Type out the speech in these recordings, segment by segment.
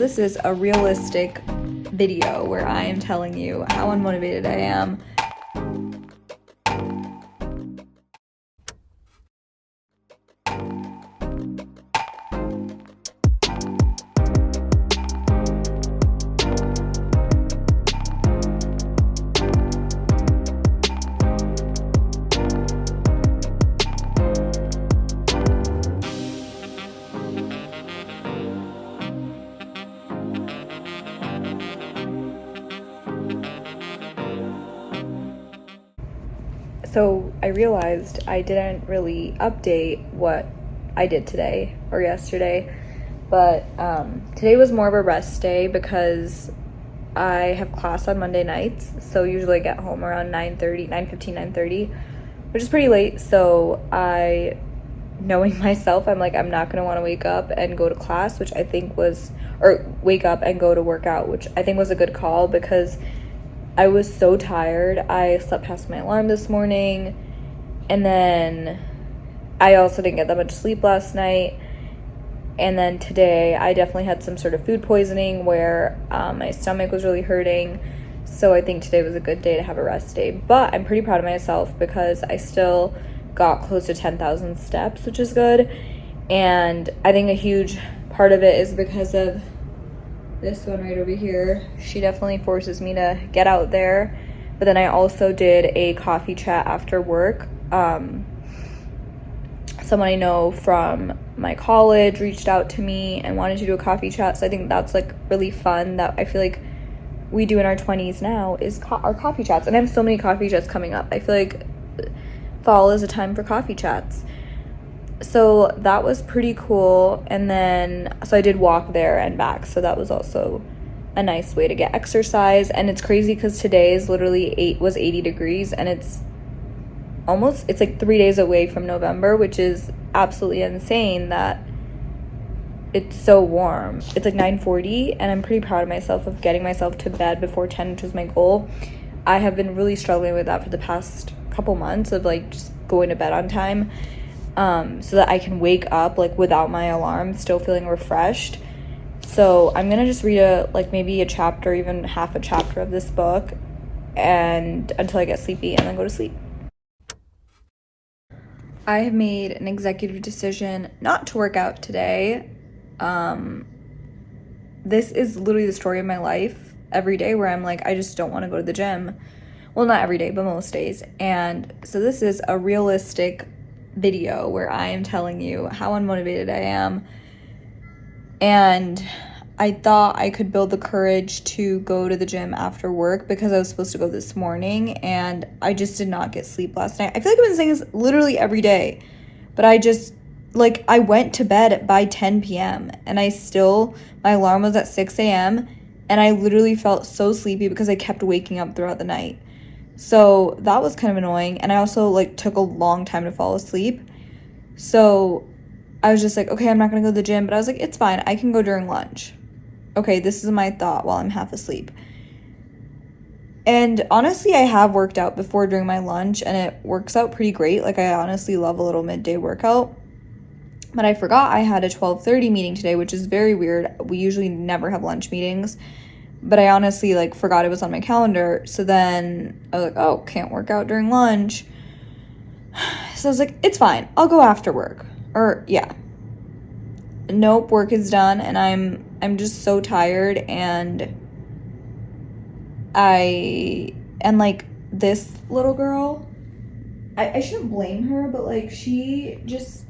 This is a realistic video where I am telling you how unmotivated I am. So I realized I didn't really update what I did today or yesterday, but today was more of a rest day because I have class on Monday nights, so usually I get home around 9:30, which is pretty late. So knowing myself, I'm like, I'm not going to want to wake up and go to class, wake up and go to workout, which I think was a good call because I was so tired. I slept past my alarm this morning, and then I also didn't get that much sleep last night. And then today I definitely had some sort of food poisoning where my stomach was really hurting. So I think today was a good day to have a rest day. But I'm pretty proud of myself because I still got close to 10,000 steps, which is good. And I think a huge part of it is because of this one right over here. She definitely forces me to get out there. But then I also did a coffee chat after work. Someone I know from my college reached out to me and wanted to do a coffee chat. So I think that's like really fun that I feel like we do in our 20s now is our coffee chats. And I have so many coffee chats coming up. I feel like fall is a time for coffee chats. So that was pretty cool. And then, so I did walk there and back. So that was also a nice way to get exercise. And it's crazy because today is literally 80 degrees and it's like 3 days away from November, which is absolutely insane that it's so warm. It's like 9:40 and I'm pretty proud of myself of getting myself to bed before 10, which was my goal. I have been really struggling with that for the past couple months of like just going to bed on time. So that I can wake up like without my alarm, still feeling refreshed. So I'm gonna just read maybe a chapter, even half a chapter of this book, and until I get sleepy, and then go to sleep. I have made an executive decision not to work out today. This is literally the story of my life every day where I'm like, I just don't want to go to the gym. Well, not every day, but most days. And so this is a realistic video where I am telling you how unmotivated I am. And I thought I could build the courage to go to the gym after work because I was supposed to go this morning and I just did not get sleep last night. I feel like I've been saying this literally every day, but I went to bed by 10 p.m. and my alarm was at 6 a.m. and I literally felt so sleepy because I kept waking up throughout the night. So that was kind of annoying. And I also took a long time to fall asleep. So I was just like, okay, I'm not going to go to the gym. But I was like, it's fine. I can go during lunch. Okay, this is my thought while I'm half asleep. And honestly, I have worked out before during my lunch. And it works out pretty great. I honestly love a little midday workout. But I forgot I had a 12:30 meeting today, which is very weird. We usually never have lunch meetings. But I honestly forgot it was on my calendar. So then I was like, oh, can't work out during lunch. So I was like, it's fine. I'll go after work. Or yeah. Nope, work is done and I'm just so tired and this little girl, I shouldn't blame her, but she just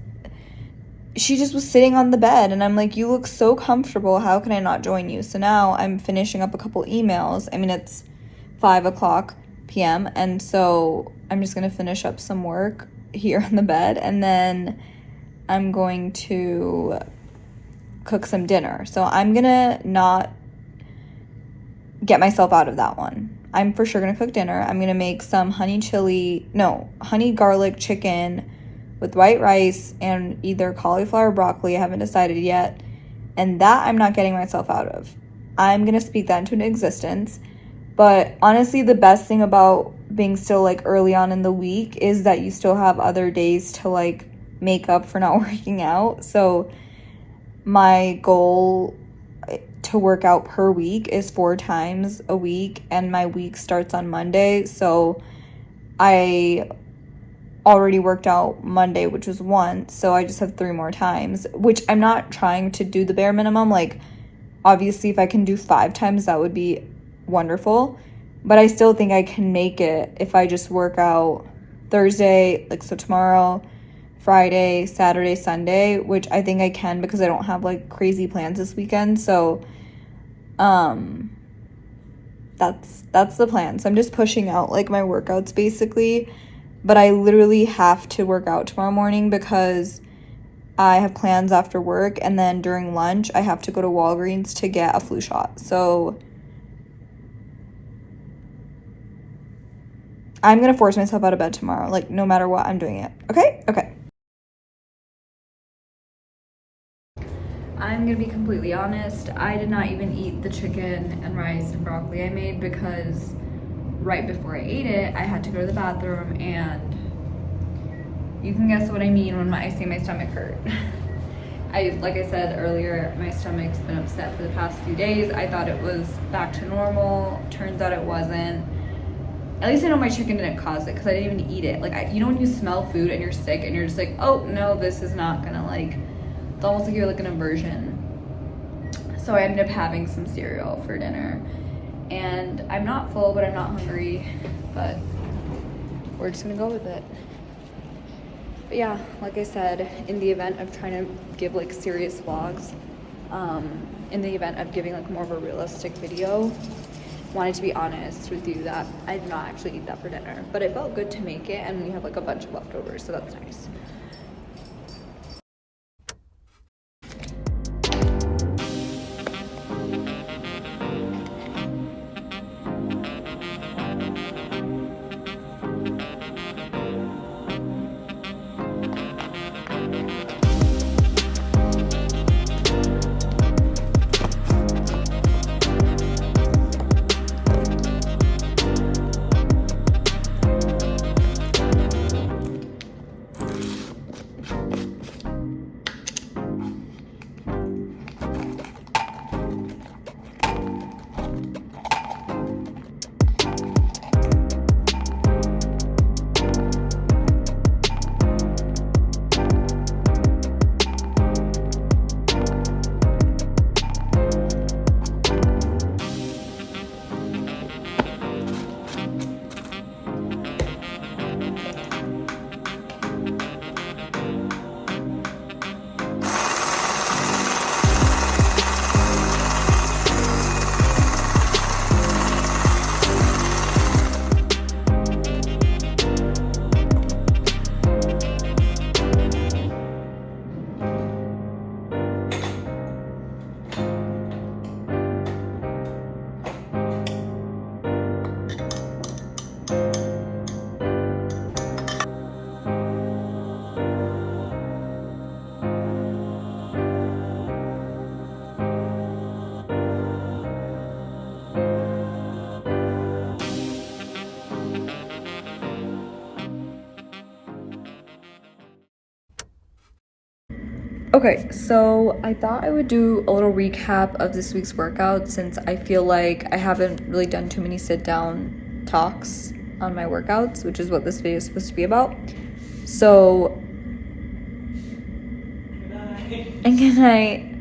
was sitting on the bed and I'm like, you look so comfortable. How can I not join you? So now I'm finishing up a couple emails. I mean, it's 5:00 p.m. And so I'm just going to finish up some work here on the bed. And then I'm going to cook some dinner. So I'm going to not get myself out of that one. I'm for sure going to cook dinner. I'm going to make some honey garlic chicken with white rice and either cauliflower or broccoli. I haven't decided yet. And that I'm not getting myself out of. I'm going to speak that into existence. But honestly, the best thing about being still early on in the week is that you still have other days to make up for not working out. So my goal to work out per week is 4 times a week, and my week starts on Monday. So I already worked out Monday, which was once, so I just have 3 more times, which I'm not trying to do the bare minimum. Like, obviously, if I can do 5 times, that would be wonderful, but I still think I can make it if I just work out Thursday, like, so tomorrow, Friday, Saturday, Sunday, which I think I can because I don't have, like, crazy plans this weekend. So that's the plan. So I'm just pushing out, like, my workouts basically, but I literally have to work out tomorrow morning because I have plans after work, and then during lunch I have to go to Walgreens to get a flu shot. So I'm gonna force myself out of bed tomorrow, like, no matter what, I'm doing it. Okay. I'm gonna be completely honest, I did not even eat the chicken and rice and broccoli I made because right before I ate it, I had to go to the bathroom, and you can guess what I mean when I say my stomach hurt. Like I said earlier, my stomach's been upset for the past few days. I thought it was back to normal. Turns out it wasn't. At least I know my chicken didn't cause it because I didn't even eat it. Like, you know when you smell food and you're sick and you're just like, oh no, this is not gonna, like, it's almost like you're like an aversion. So I ended up having some cereal for dinner. And I'm not full, but I'm not hungry. But we're just gonna go with it. But yeah, like I said, in the event of trying to give, like, serious vlogs, in the event of giving, like, more of a realistic video, wanted to be honest with you that I did not actually eat that for dinner. But it felt good to make it, and we have, like, a bunch of leftovers, so that's nice. Okay, so I thought I would do a little recap of this week's workout since I feel like I haven't really done too many sit-down talks on my workouts, which is what this video is supposed to be about. So, and good night.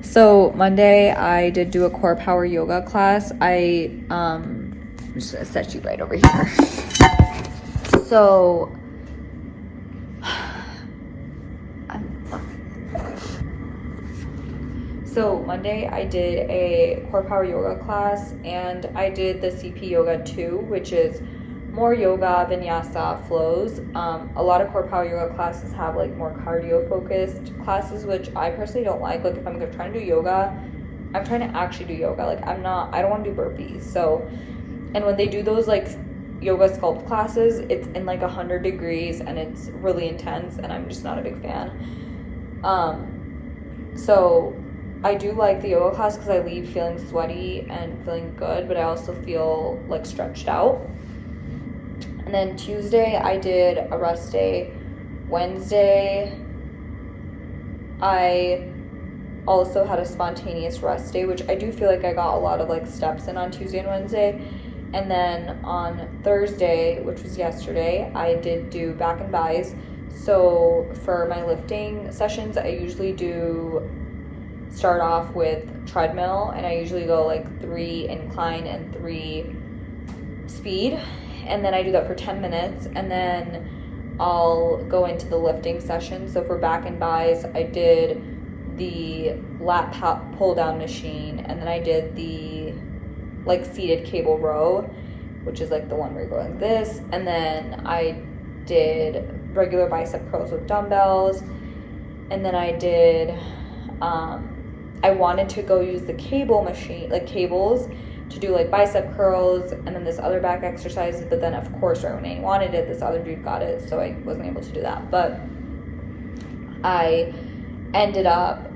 So Monday I did do a core power yoga class. I'm just gonna set you right over here. So Monday I did a core power yoga class, and I did the CP yoga 2, which is more yoga, vinyasa, flows. A lot of core power yoga classes have, like, more cardio focused classes, which I personally don't like. Like, if I'm trying to do yoga, I'm trying to actually do yoga. Like, I don't want to do burpees. So, and when they do those, like, yoga sculpt classes, it's in, like, 100 degrees and it's really intense, and I'm just not a big fan. So I do like the yoga class because I leave feeling sweaty and feeling good, but I also feel, like, stretched out. And then Tuesday I did a rest day. Wednesday I also had a spontaneous rest day, which I do feel like I got a lot of like steps in on Tuesday and Wednesday. And then on Thursday, which was yesterday, I did do back and buys. So for my lifting sessions, I usually do start off with treadmill, and I usually go like 3 incline and 3 speed, and then I do that for 10 minutes, and then I'll go into the lifting session. So for back and buys, I did the lat pull down machine, and then I did the like seated cable row, which is like the one where you're going like this, and then I did regular bicep curls with dumbbells, and then I did I wanted to go use the cable machine, like cables, to do like bicep curls and then this other back exercises, but then of course right when I wanted it, this other dude got it, so I wasn't able to do that. But I ended up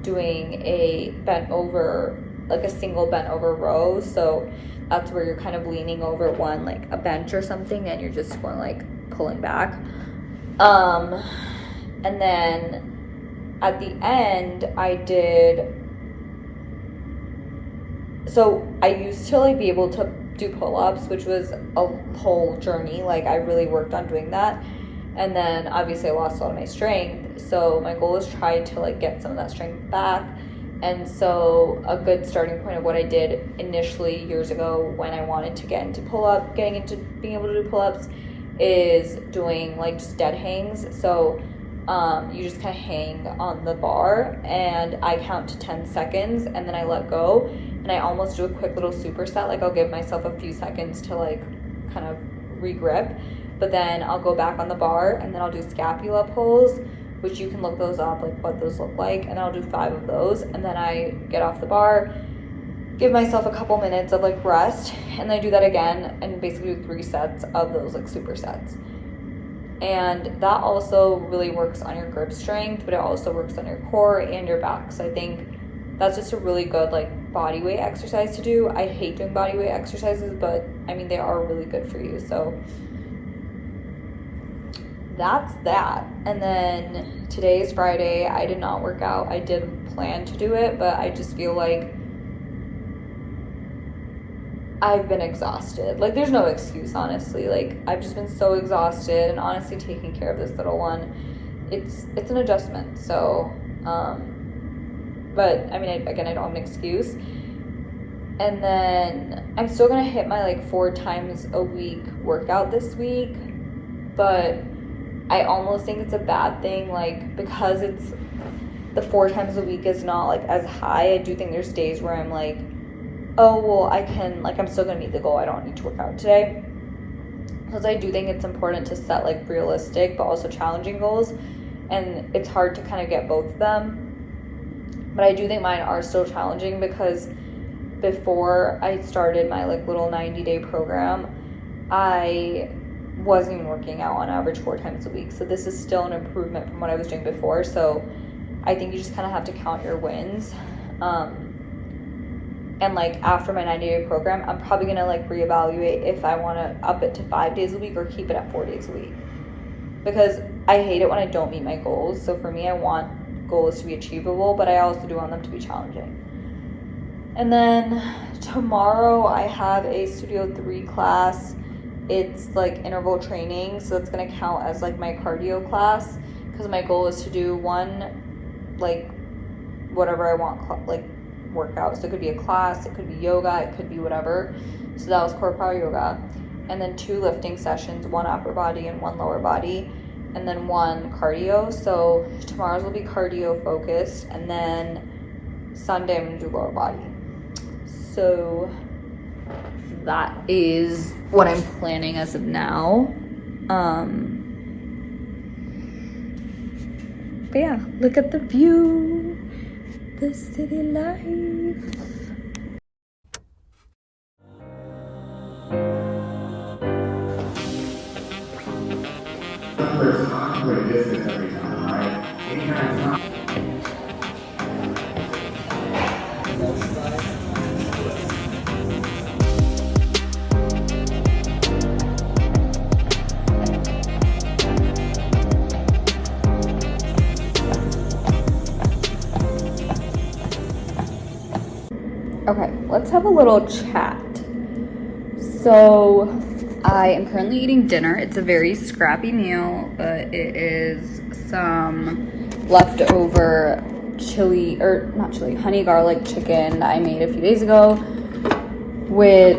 doing a bent over, like a single bent over row. So that's where you're kind of leaning over one, like a bench or something, and you're just going like pulling back. And then at the end I did, so I used to like be able to do pull-ups, which was a whole journey. Like I really worked on doing that, and then obviously I lost a lot of my strength, so my goal is try to like get some of that strength back. And so a good starting point of what I did initially years ago when I wanted to get into getting into being able to do pull-ups, is doing like just dead hangs. So you just kind of hang on the bar and I count to 10 seconds and then I let go, and I almost do a quick little superset. Like I'll give myself a few seconds to like kind of regrip, but then I'll go back on the bar and then I'll do scapula pulls, which you can look those up, like what those look like, and I'll do 5 of those, and then I get off the bar, give myself a couple minutes of like rest, and then I do that again and basically do 3 sets of those like supersets. And that also really works on your grip strength, but it also works on your core and your back. So I think that's just a really good like body weight exercise to do. I hate doing body weight exercises, but I mean they are really good for you. So that's that. And then today is Friday. I did not work out. I did plan to do it, but I just feel like I've been exhausted. Like there's no excuse, honestly. Like I've just been so exhausted, and honestly taking care of this little one, it's an adjustment. So but I mean, I don't have an excuse. And then I'm still gonna hit my like 4 times a week workout this week, but I almost think it's a bad thing, like because it's the 4 times a week is not like as high. I do think there's days where I'm like, oh well, I can, like I'm still gonna meet the goal, I don't need to work out today. Because I do think it's important to set like realistic but also challenging goals, and it's hard to kind of get both of them. But I do think mine are still challenging because before I started my like little 90-day program, I wasn't even working out on average 4 times a week. So this is still an improvement from what I was doing before. So I think you just kind of have to count your wins. And like after my 90-day program, I'm probably gonna like reevaluate if I want to up it to 5 days a week or keep it at 4 days a week, because I hate it when I don't meet my goals. So for me, I want goals to be achievable, but I also do want them to be challenging. And then tomorrow I have a Studio 3 class. It's like interval training, so it's gonna count as like my cardio class, because my goal is to do one like whatever I want like workout. So it could be a class, it could be yoga, it could be whatever. So that was core power yoga, and then 2 lifting sessions, 1 upper body and 1 lower body, and then 1 cardio. So tomorrow's will be cardio focused, and then Sunday I'm gonna do lower body. So that is what I'm planning as of now. But yeah, look at the view, the city life. Distance every time, right? Anytime. Okay, let's have a little chat. So, I am currently eating dinner. It's a very scrappy meal, but it is some leftover honey garlic chicken that I made a few days ago with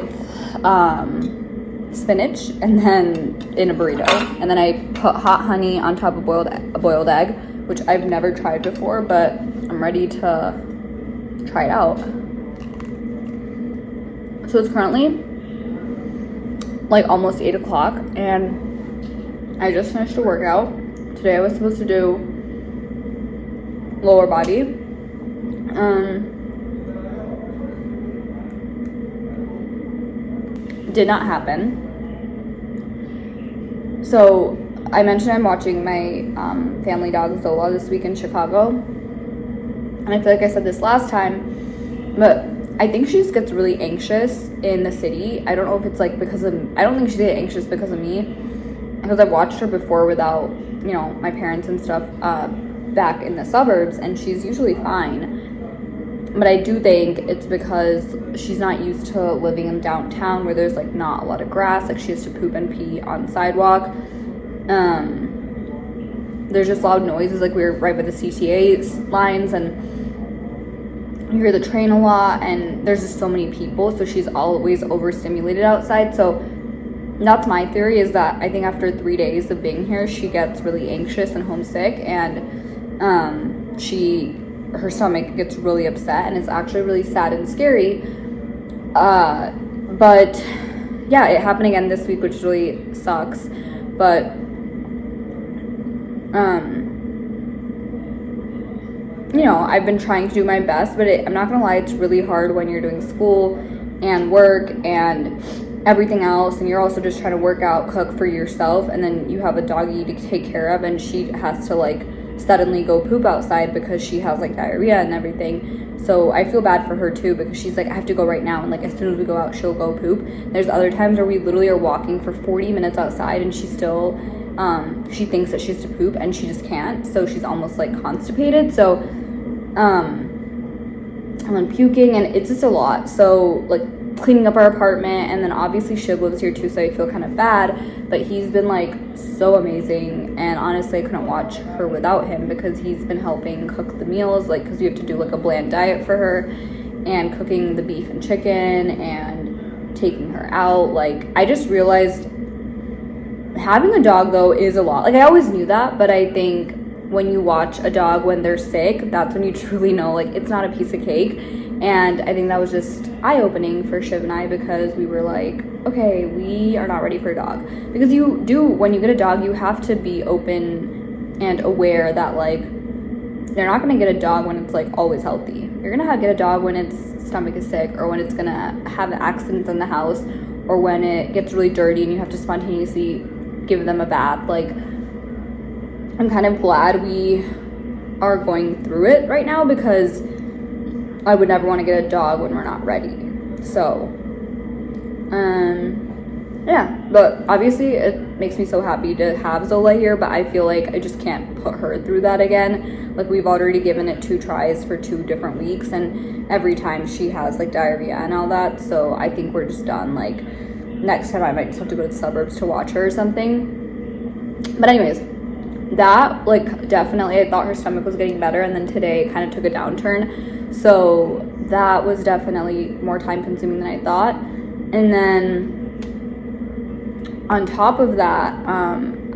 spinach and then in a burrito. And then I put hot honey on top of a boiled egg, which I've never tried before, but I'm ready to try it out. So it's currently like almost 8 o'clock and I just finished a workout. Today I was supposed to do lower body. Did not happen. So I mentioned I'm watching my family dog Zola this week in Chicago. And I feel like I said this last time, but I think she just gets really anxious in the city. I don't know if it's like I don't think she's anxious because of me, because I've watched her before without, my parents and stuff back in the suburbs, and she's usually fine. But I do think it's because she's not used to living in downtown where there's like not a lot of grass. Like she has to poop and pee on the sidewalk. There's just loud noises. Like we were right by the CTA lines and you hear the train a lot, and there's just so many people, so she's always overstimulated outside. So that's my theory, is that I think after 3 days of being here, she gets really anxious and homesick, and her stomach gets really upset, and it's actually really sad and scary. But yeah, it happened again this week, which really sucks. But I've been trying to do my best, but I'm not gonna lie, it's really hard when you're doing school and work and everything else, and you're also just trying to work out, cook for yourself, and then you have a doggy to take care of, and she has to like suddenly go poop outside because she has like diarrhea and everything. So I feel bad for her too, because she's like, I have to go right now, and like as soon as we go out, she'll go poop. There's other times where we literally are walking for 40 minutes outside, and she still she thinks that she has to poop and she just can't, so she's almost like constipated. So and then puking, and it's just a lot. So like cleaning up our apartment, and then obviously Shib lives here too, so I feel kind of bad, but he's been like so amazing, and honestly I couldn't watch her without him, because he's been helping cook the meals, like because we have to do like a bland diet for her, and cooking the beef and chicken and taking her out. Like I just realized having a dog though is a lot. Like I always knew that, but I think when you watch a dog when they're sick, that's when you truly know like it's not a piece of cake. And I think that was just eye-opening for Shiv and I, because we were like, okay, we are not ready for a dog. Because you do, when you get a dog, you have to be open and aware that like you're not going to get a dog when it's like always healthy. You're going to get a dog when its stomach is sick, or when it's going to have accidents in the house, or when it gets really dirty and you have to spontaneously give them a bath. Like I'm kind of glad we are going through it right now, because I would never want to get a dog when we're not ready. So, yeah, but obviously it makes me so happy to have Zola here, but I feel like I just can't put her through that again. Like we've already given it 2 tries for 2 different weeks, and every time she has like diarrhea and all that. So I think we're just done. Like next time I might just have to go to the suburbs to watch her or something. But anyways, that like definitely, I thought her stomach was getting better, and then today kind of took a downturn. So that was definitely more time consuming than I thought. And then on top of that,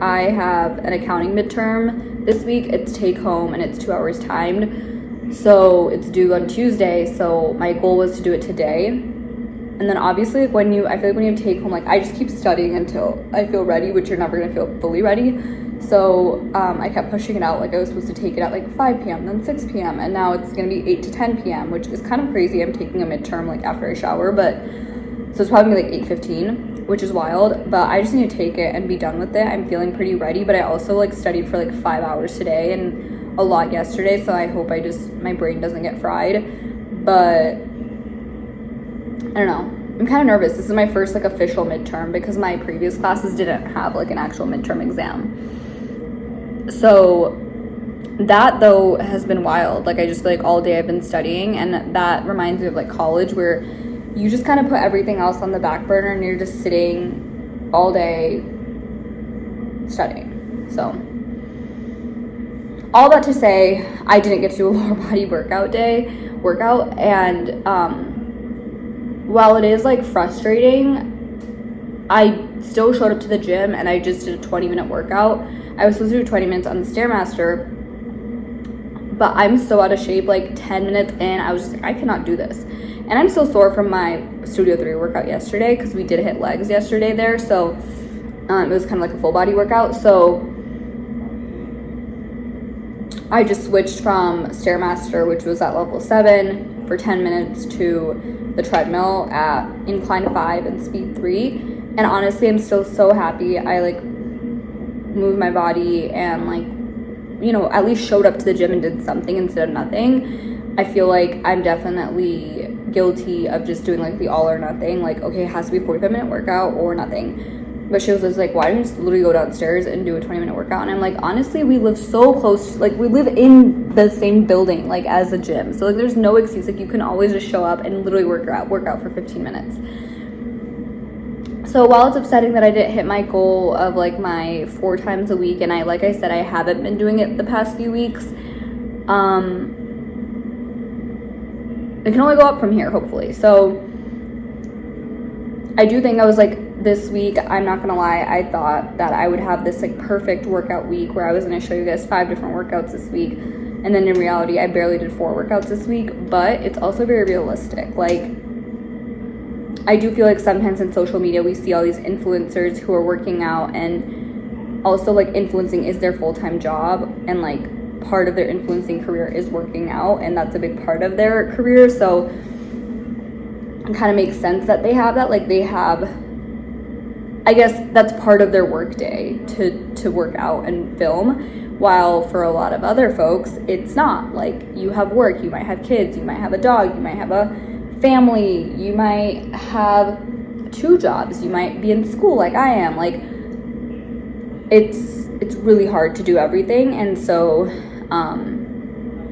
I have an accounting midterm this week. It's take home, and it's 2 hours timed. So it's due on Tuesday. So my goal was to do it today. And then obviously I feel like when you take home, like I just keep studying until I feel ready, which you're never gonna feel fully ready. So I kept pushing it out. Like I was supposed to take it at like 5 p.m., then 6 p.m., and now it's gonna be 8 to 10 p.m., which is kind of crazy. I'm taking a midterm like after I shower, but so it's probably like 8:15, which is wild. But I just need to take it and be done with it. I'm feeling pretty ready, but I also like studied for like 5 hours today and a lot yesterday, so I hope my brain doesn't get fried. But I don't know. I'm kind of nervous. This is my first like official midterm, because my previous classes didn't have like an actual midterm exam. So that though has been wild. Like I just feel like all day I've been studying, and that reminds me of like college, where you just kind of put everything else on the back burner and you're just sitting all day studying. So all that to say, I didn't get to do a lower body workout, and while it is like frustrating, I still showed up to the gym and I just did a 20-minute workout. I was supposed to do 20 minutes on the Stairmaster, but I'm so out of shape. Like 10 minutes in, I was just like, I cannot do this. And I'm still sore from my Studio 3 workout yesterday, because we did hit legs yesterday there. So it was kind of like a full body workout. So I just switched from Stairmaster, which was at level 7 for 10 minutes, to the treadmill at incline 5 and speed 3. And honestly, I'm still so happy I like moved my body and like, you know, at least showed up to the gym and did something instead of nothing. I feel like I'm definitely guilty of just doing like the all or nothing. Like, okay, it has to be a 45-minute workout or nothing. But she was just like, why don't you just literally go downstairs and do a 20-minute workout? And I'm like, honestly, we live so close. Like, we live in the same building, like, as a gym. So, like, there's no excuse. Like, you can always just show up and literally work out for 15 minutes. So, while it's upsetting that I didn't hit my goal of, like, my 4 times a week, and like I said, I haven't been doing it the past few weeks, it can only go up from here, hopefully. So, I do think I was, like, this week, I'm not gonna lie, I thought that I would have this like perfect workout week where I was gonna show you guys 5 different workouts this week, and then in reality I barely did 4 workouts this week. But it's also very realistic. Like, I do feel like sometimes in social media we see all these influencers who are working out, and also like influencing is their full-time job, and like part of their influencing career is working out, and that's a big part of their career. So it kind of makes sense that they have that. Like, they have, I guess that's part of their work day to work out and film, while for a lot of other folks, it's not. Like, you have work, you might have kids, you might have a dog, you might have a family, you might have 2 jobs, you might be in school like I am. Like, it's really hard to do everything. And so,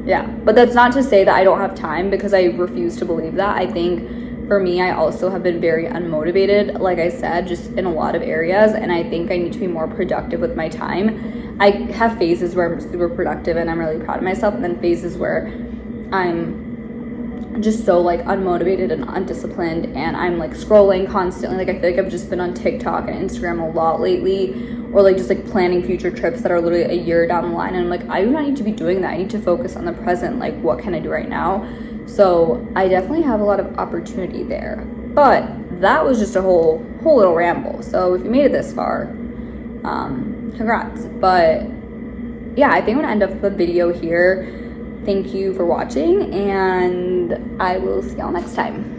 yeah, but that's not to say that I don't have time, because I refuse to believe that. I think for me, I also have been very unmotivated, like I said, just in a lot of areas, and I think I need to be more productive with my time. I have phases where I'm super productive and I'm really proud of myself, and then phases where I'm just so like unmotivated and undisciplined, and I'm like scrolling constantly. Like, I feel like I've just been on TikTok and Instagram a lot lately, or like just like planning future trips that are literally a year down the line, and I'm like, I do not need to be doing that. I need to focus on the present. Like, what can I do right now? So I definitely have a lot of opportunity there. But that was just a whole little ramble. So if you made it this far, congrats. But yeah, I think I'm gonna end up the video here. Thank you for watching, and I will see y'all next time.